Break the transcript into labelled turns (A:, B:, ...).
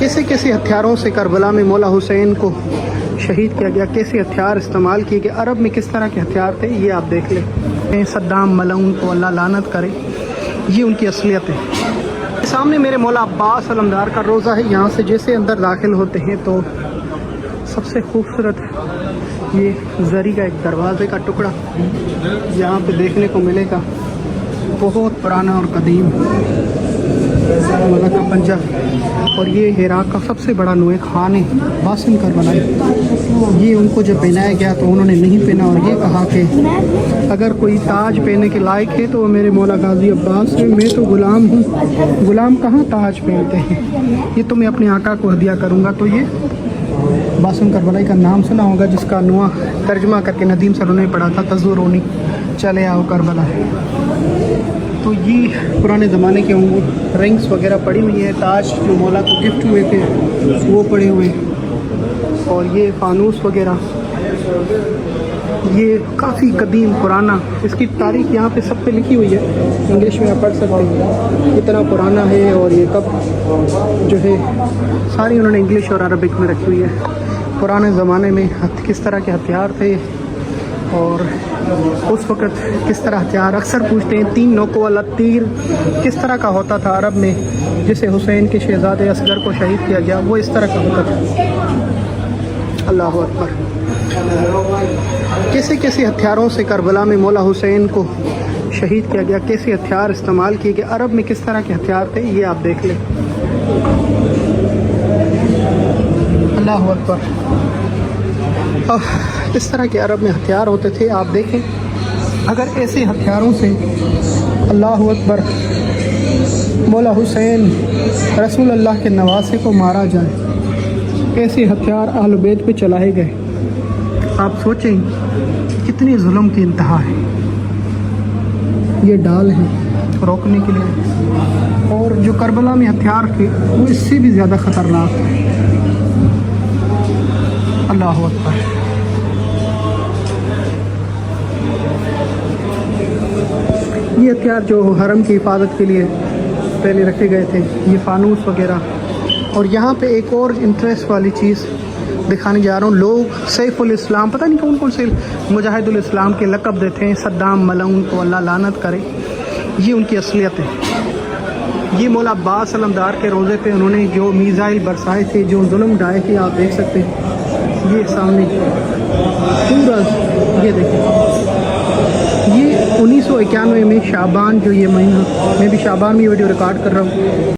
A: कैसे कैसे हथियारों से करबला में मौला हुसैन को शहीद किया गया, कैसे हथियार इस्तेमाल किए गए, अरब में किस तरह के हथियार थे, ये आप देख लें। सद्दाम मलऊन को अल्लाह लानत करे, ये उनकी असलियत है। सामने मेरे मौला अब्बास अलमदार का रोज़ा है। यहाँ से जैसे अंदर दाखिल होते हैं तो सबसे खूबसूरत ये जरी का एक दरवाजे का टुकड़ा यहाँ पे देखने को मिलेगा। बहुत पुराना और कदीम मौला का पंजा, और ये इराक का सबसे बड़ा नूए खान है, बासिम करबलाई। ये उनको जब पहनाया गया तो उन्होंने नहीं पहना और ये कहा कि अगर कोई ताज पहनने के लायक है तो वो मेरे मौला गाजी अब्बास है, मैं तो गुलाम हूँ। गुलाम कहाँ ताज पहनते हैं, ये तो मैं अपने आका को हदिया करूँगा। तो ये बासिम करबलाई का नाम सुना होगा, जिसका नुआ तर्जमा करके नदीम सर ने पढ़ा था, तज़ुरूनी चले आओ करबला। तो ये पुराने ज़माने के रिंग्स वगैरह पड़ी हुई है, ताज जो मौला को गिफ्ट हुए थे वो पड़े हुए, और ये फानूस वगैरह, ये काफ़ी कदीम पुराना। इसकी तारीख यहाँ पे सब पे लिखी हुई है, इंग्लिश में आप पढ़ सकते हैं कितना पुराना है और ये कब जो है, सारी उन्होंने इंग्लिश और अरबिक में रखी हुई है। पुराने ज़माने में किस तरह के हथियार थे और उस वक़्त किस तरह हथियार, अक्सर पूछते हैं 3 नोकों वाला तीर किस तरह का होता था अरब में, जिसे हुसैन के शहज़ादे असगर को शहीद किया गया, वो इस तरह का होता था। अल्लाह अकबर। कैसे कैसे हथियारों से करबला में मौला हुसैन को शहीद किया गया, कैसे हथियार इस्तेमाल किए गए, अरब में किस तरह के हथियार थे, ये आप देख लें। अल्लाह अकबर। इस तरह के अरब में हथियार होते थे, आप देखें। अगर ऐसे हथियारों से अल्लाह अकबर मौला हुसैन रसूल अल्लाह के नवासे को मारा जाए, ऐसे हथियार अहल बैत पे चलाए गए, आप सोचें कितनी जुल्म की इंतहा है। ये डाल है रोकने के लिए, और जो करबला में हथियार थे वो इससे भी ज़्यादा ख़तरनाक है। अल्लाह अकबर। ये हथियार जो हरम की हिफाजत के लिए पहले रखे गए थे, ये फानूस वगैरह। और यहाँ पे एक और इंटरेस्ट वाली चीज़ दिखाने जा रहा हूँ। लोग सैफुल इस्लाम, पता नहीं कौन कौन से मुजाहिदुल इस्लाम के लक़ब देते हैं, सद्दाम मलऊन को अल्लाह लानत करे, ये उनकी असलियत है। ये मौला अब्बास अलमदार के रोज़े पे उन्होंने जो मीज़ाइल बरसाए थे, जो जुल्म ढाए थे, आप देख सकते हैं। ये सामने पूरा ये देखें, ये 1991 में शाबान, जो ये महीना, मैं भी शाबान में ये वीडियो रिकॉर्ड कर रहा हूँ।